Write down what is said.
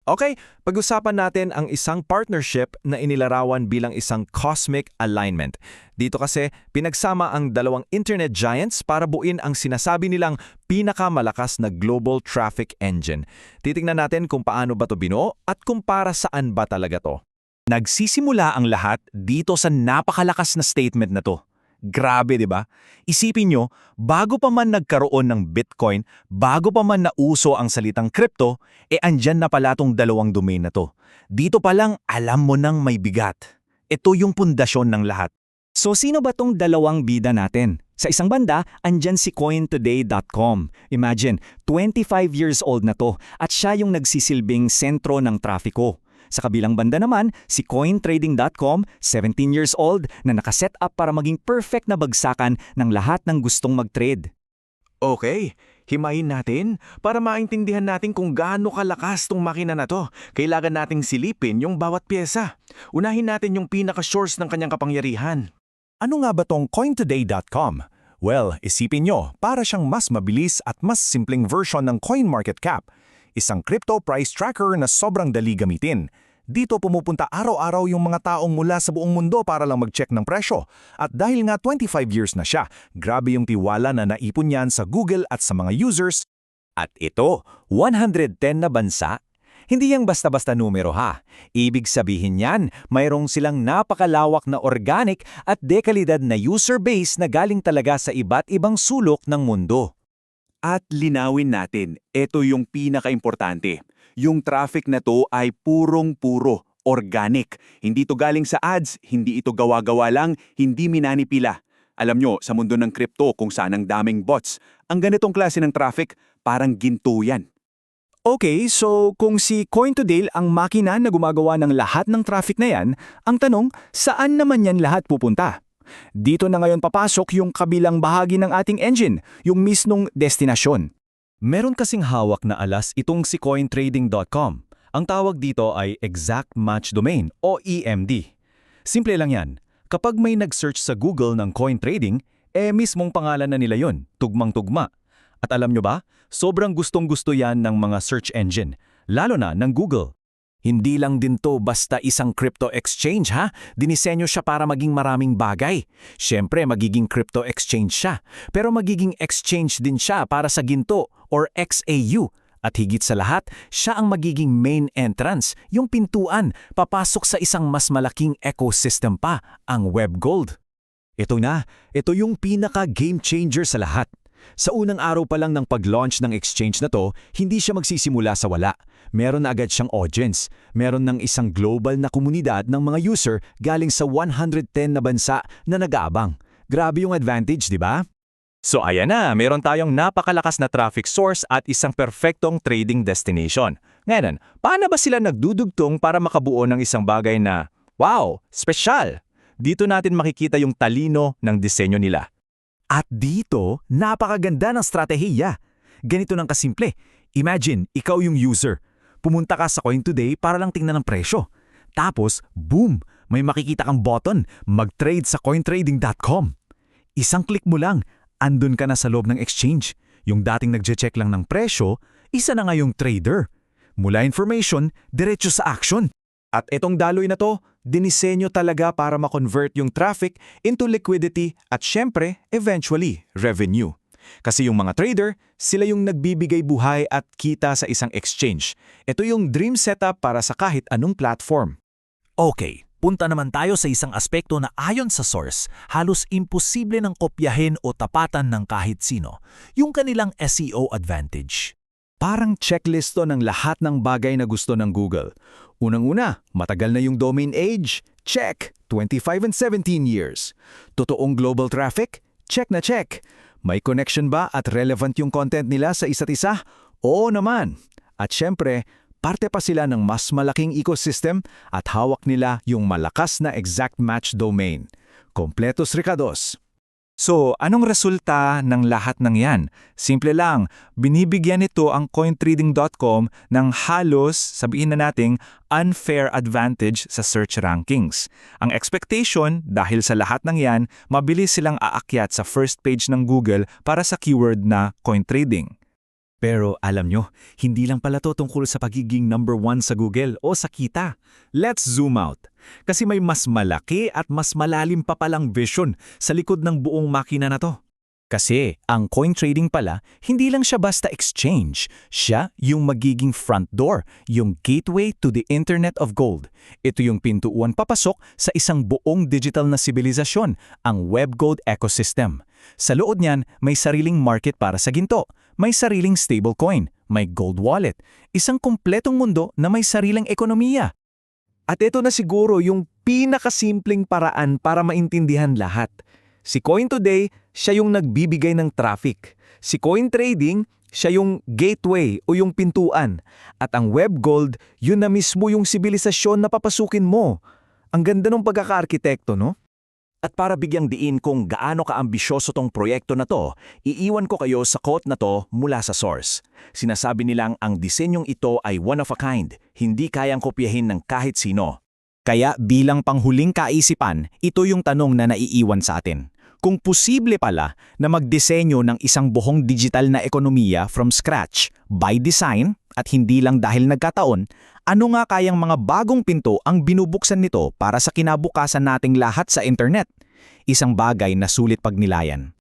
Okay, pag-usapan natin ang isang partnership na inilarawan bilang isang cosmic alignment. Dito kasi, pinagsama ang dalawang internet giants para buuin ang sinasabi nilang pinakamalakas na global traffic engine. Titingnan natin kung paano ba ito binuo at kung para saan ba talaga to. Nagsisimula ang lahat dito sa napakalakas na statement na to. Grabe, di ba? Isipin nyo, bago pa man nagkaroon ng Bitcoin, bago pa man nauso ang salitang crypto, andyan na pala tong dalawang domain na to. Dito pa lang alam mo nang may bigat. Ito yung pundasyon ng lahat. So sino ba tong dalawang bida natin? Sa isang banda, andyan si cointoday.com. Imagine, 25 years old na to at siya yung nagsisilbing sentro ng trafiko. Sa kabilang banda naman, si cointrading.com, 17 years old, na nakaset up para maging perfect na bagsakan ng lahat ng gustong mag-trade. Okay, himayin natin para maintindihan natin kung gaano kalakas tong makina na to. Kailangan nating silipin yung bawat pyesa. Unahin natin yung pinaka-source ng kanyang kapangyarihan. Ano nga ba tong cointoday.com? Well, isipin nyo, para siyang mas mabilis at mas simpleng version ng CoinMarketCap. Isang crypto price tracker na sobrang dali gamitin. Dito pumupunta araw-araw yung mga taong mula sa buong mundo para lang mag-check ng presyo. At dahil nga 25 years na siya, grabe yung tiwala na naipon niyan sa Google at sa mga users. At ito, 110 na bansa? Hindi yang basta-basta numero ha. Ibig sabihin yan, mayroong silang napakalawak na organic at dekalidad na user base na galing talaga sa iba't ibang sulok ng mundo. At linawin natin, ito yung pinaka-importante. Yung traffic na to ay purong-puro, organic. Hindi ito galing sa ads, hindi ito gawa-gawa lang, hindi minanipila. Alam nyo, sa mundo ng crypto kung saan ang daming bots, ang ganitong klase ng traffic, parang ginto yan. Okay, so kung si CoinToday ang makina na gumagawa ng lahat ng traffic na yan, ang tanong, saan naman yan lahat pupunta? Dito na ngayon papasok yung kabilang bahagi ng ating engine, yung mismong destinasyon. Meron kasing hawak na alas itong si cointrading.com. Ang tawag dito ay Exact Match Domain o EMD. Simple lang yan. Kapag may nag-search sa Google ng coin trading, mismong pangalan na nila yon, tugmang-tugma. At alam nyo ba, sobrang gustong-gusto yan ng mga search engine, lalo na ng Google. Hindi lang din to basta isang crypto exchange ha, dinisenyo siya para maging maraming bagay. Siyempre magiging crypto exchange siya, pero magiging exchange din siya para sa ginto or XAU. At higit sa lahat, siya ang magiging main entrance, yung pintuan, papasok sa isang mas malaking ecosystem pa, ang Web Gold. Ito na, ito yung pinaka-game changer sa lahat. Sa unang araw pa lang ng pag-launch ng exchange na to, hindi siya magsisimula sa wala. Meron na agad siyang audience. Meron ng isang global na komunidad ng mga user galing sa 110 na bansa na nag-aabang. Grabe yung advantage, di ba? So ayan na, meron tayong napakalakas na traffic source at isang perfectong trading destination. Ngayon, paano ba sila nagdudugtong para makabuo ng isang bagay na, wow, special? Dito natin makikita yung talino ng disenyo nila. At dito, napakaganda ng stratehiya. Ganito nang kasimple. Imagine, ikaw yung user. Pumunta ka sa CoinToday para lang tingnan ng presyo. Tapos, boom! May makikita kang button, mag-trade sa cointrading.com. Isang click mo lang, andun ka na sa loob ng exchange. Yung dating nagche-check lang ng presyo, isa na ngayong trader. Mula information, diretso sa action. At itong daloy na to, dinisenyo talaga para ma-convert yung traffic into liquidity at syempre, eventually, revenue. Kasi yung mga trader, sila yung nagbibigay buhay at kita sa isang exchange. Ito yung dream setup para sa kahit anong platform. Okay, punta naman tayo sa isang aspekto na ayon sa source, halos imposible ng kopyahin o tapatan ng kahit sino, yung kanilang SEO advantage. Parang checklist to ng lahat ng bagay na gusto ng Google. Unang-una, matagal na yung domain age? Check! 25 and 17 years. Totoong global traffic? Check na check. May connection ba at relevant yung content nila sa isa't isa? Oo naman. At syempre, parte pa sila ng mas malaking ecosystem at hawak nila yung malakas na exact match domain. Kompletos ricados. So, anong resulta ng lahat ng yan? Simple lang, binibigyan nito ang cointrading.com ng halos, sabihin na nating, unfair advantage sa search rankings. Ang expectation, dahil sa lahat ng yan, mabilis silang aakyat sa first page ng Google para sa keyword na coin trading. Pero alam nyo, hindi lang pala to tungkol sa pagiging number 1 sa Google o sa kita. Let's zoom out. Kasi may mas malaki at mas malalim pa palang vision sa likod ng buong makina na to. Kasi ang coin trading pala, hindi lang siya basta exchange. Siya yung magiging front door, yung gateway to the Internet of Gold. Ito yung pintuan papasok sa isang buong digital na sibilisasyon, ang web gold ecosystem. Sa loob niyan, may sariling market para sa ginto, may sariling stablecoin, may gold wallet, isang kumpletong mundo na may sariling ekonomiya. At ito na siguro yung pinakasimpleng paraan para maintindihan lahat. Si Coin Today, siya yung nagbibigay ng traffic. Si Coin Trading, siya yung gateway o yung pintuan. At ang web gold, yun na mismo yung sibilisasyon na papasukin mo. Ang ganda ng pagkakaarkitekto, no? At para bigyang diin kung gaano kaambisyoso tong proyekto na to, iiwan ko kayo sa quote na to mula sa source. Sinasabi nilang ang disenyong ito ay one of a kind, hindi kayang kopyahin ng kahit sino. Kaya bilang panghuling kaisipan, ito yung tanong na naiiwan sa atin. Kung posible pala na magdisenyo ng isang buhong digital na ekonomiya from scratch, by design, at hindi lang dahil nagkataon, ano nga kayang mga bagong pinto ang binubuksan nito para sa kinabukasan nating lahat sa internet? Isang bagay na sulit pagnilayan.